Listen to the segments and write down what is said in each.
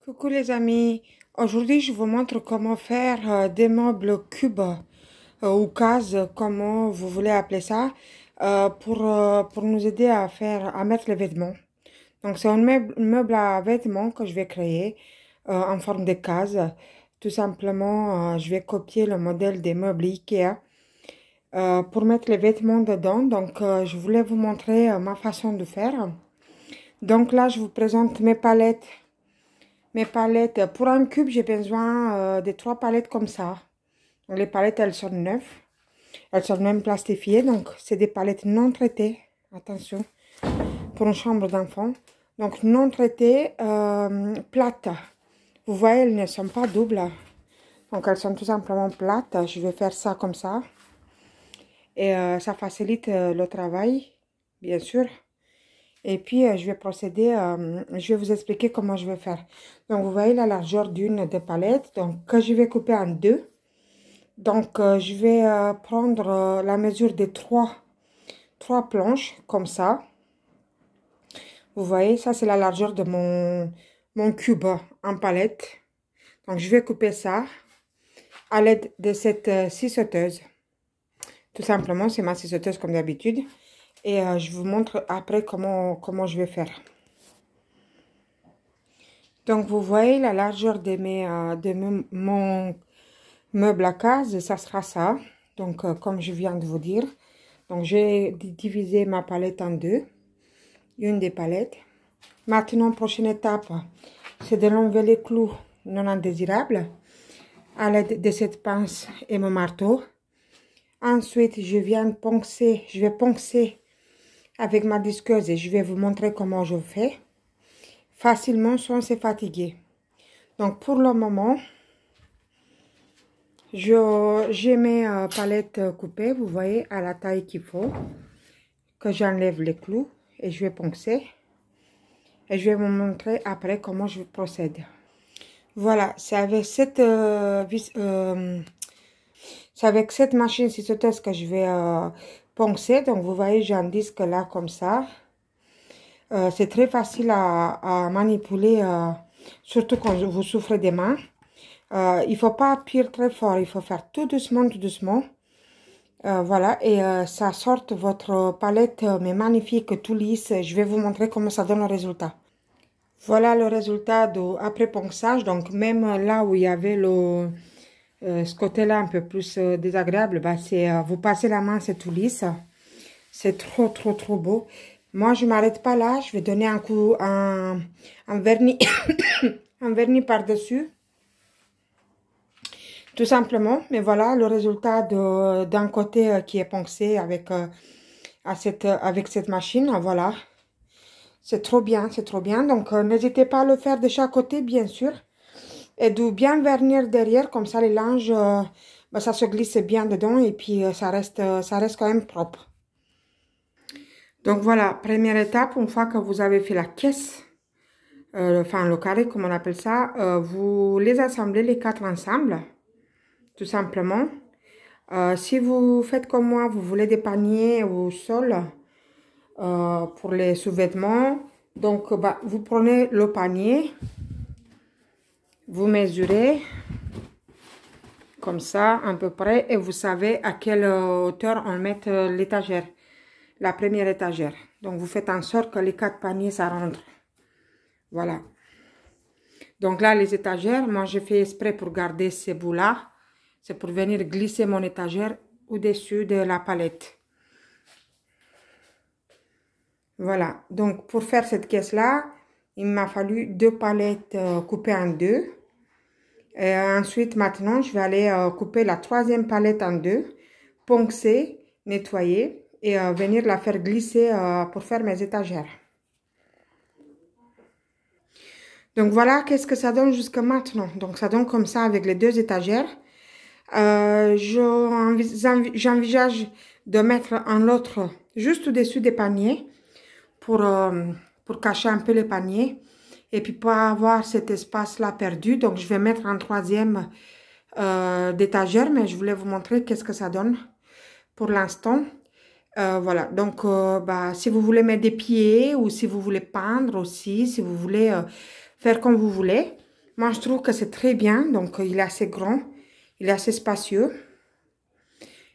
Coucou les amis, aujourd'hui je vous montre comment faire des meubles cubes ou cases, comment vous voulez appeler ça, pour nous aider à à mettre les vêtements. Donc c'est un meuble à vêtements que je vais créer en forme de case. Tout simplement, je vais copier le modèle des meubles Ikea pour mettre les vêtements dedans. Donc je voulais vous montrer ma façon de faire. Donc là je vous présente mes palettes. Mes palettes, pour un cube, j'ai besoin de 3 palettes comme ça. Donc, les palettes, elles sont neuves. Elles sont même plastifiées. Donc, c'est des palettes non traitées. Attention, pour une chambre d'enfant. Donc, non traitées, plates. Vous voyez, elles ne sont pas doubles. Donc, elles sont tout simplement plates. Je vais faire ça comme ça. Et ça facilite le travail, bien sûr. Et puis, je vais procéder, je vais vous expliquer comment je vais faire. Donc, vous voyez la largeur d'une des palettes, donc que je vais couper en deux. Donc, je vais prendre la mesure des trois planches, comme ça. Vous voyez, ça, c'est la largeur de mon cube en palette. Donc, je vais couper ça à l'aide de cette scie sauteuse. Tout simplement, c'est ma scie sauteuse comme d'habitude. Et je vous montre après comment je vais faire. Donc, vous voyez la largeur de mon meuble à case, ça sera ça. Donc, comme je viens de vous dire. Donc, j'ai divisé ma palette en deux. Une des palettes. Maintenant, prochaine étape, c'est de l'enlever les clous non indésirables à l'aide de cette pince et mon marteau. Ensuite, je vais poncer avec ma disqueuse et je vais vous montrer comment je fais. Facilement sans se fatiguer. Donc, pour le moment, j'ai mes palettes coupées, vous voyez, à la taille qu'il faut. Que j'enlève les clous et je vais poncer. Et je vais vous montrer après comment je procède. Voilà, c'est avec cette machine ciseauteuse que je vais poncer. Donc, vous voyez, j'ai un disque là comme ça. C'est très facile à manipuler, surtout quand vous souffrez des mains. Il ne faut pas appuyer très fort, il faut faire tout doucement, tout doucement. Voilà, et ça sort votre palette, mais magnifique, tout lisse. Je vais vous montrer comment ça donne le résultat. Voilà le résultat après ponçage. Donc, même là où il y avait ce côté-là un peu plus désagréable, bah, vous passez la main, c'est tout lisse. C'est trop, trop, trop beau. Moi, je ne m'arrête pas là. Je vais donner un coup, un vernis, un vernis par-dessus. Tout simplement. Mais voilà le résultat d'un côté qui est poncé avec, avec cette machine. Voilà. C'est trop bien, c'est trop bien. Donc, n'hésitez pas à le faire de chaque côté, bien sûr. Et de bien vernir derrière. Comme ça, les linges, bah, ça se glisse bien dedans. Et puis, ça reste quand même propre. Donc voilà, première étape, une fois que vous avez fait la caisse, enfin le carré comme on appelle ça, vous les assemblez les 4 ensemble, tout simplement. Si vous faites comme moi, vous voulez des paniers au sol pour les sous-vêtements, donc bah, vous prenez le panier, vous mesurez comme ça à peu près et vous savez à quelle hauteur on met l'étagère. La première étagère. Donc, vous faites en sorte que les 4 paniers, ça rentre. Voilà. Donc là, les étagères, moi, j'ai fait exprès pour garder ces bouts-là. C'est pour venir glisser mon étagère au-dessus de la palette. Voilà. Donc, pour faire cette caisse-là, il m'a fallu 2 palettes coupées en deux. Et ensuite, maintenant, je vais aller couper la 3e palette en deux, poncer, nettoyer et venir la faire glisser pour faire mes étagères. Donc voilà qu'est-ce que ça donne jusqu'à maintenant. Donc ça donne comme ça avec les 2 étagères. J'envisage de mettre un autre juste au-dessus des paniers pour cacher un peu les paniers et puis pas avoir cet espace-là perdu. Donc je vais mettre un 3e d'étagère, mais je voulais vous montrer qu'est-ce que ça donne pour l'instant. Voilà, donc bah, si vous voulez mettre des pieds ou si vous voulez peindre aussi, si vous voulez faire comme vous voulez. Moi, je trouve que c'est très bien. Donc, il est assez grand. Il est assez spacieux.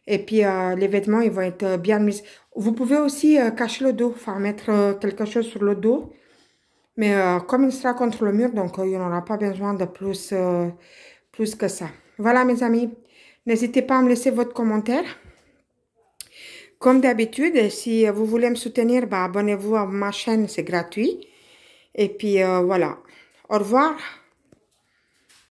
Et puis, les vêtements, ils vont être bien mis. Vous pouvez aussi cacher le dos, enfin, mettre quelque chose sur le dos. Mais comme il sera contre le mur, donc il n'y en aura pas besoin de plus que ça. Voilà, mes amis. N'hésitez pas à me laisser votre commentaire. Comme d'habitude, si vous voulez me soutenir, bah, abonnez-vous à ma chaîne, c'est gratuit. Et puis, voilà. Au revoir.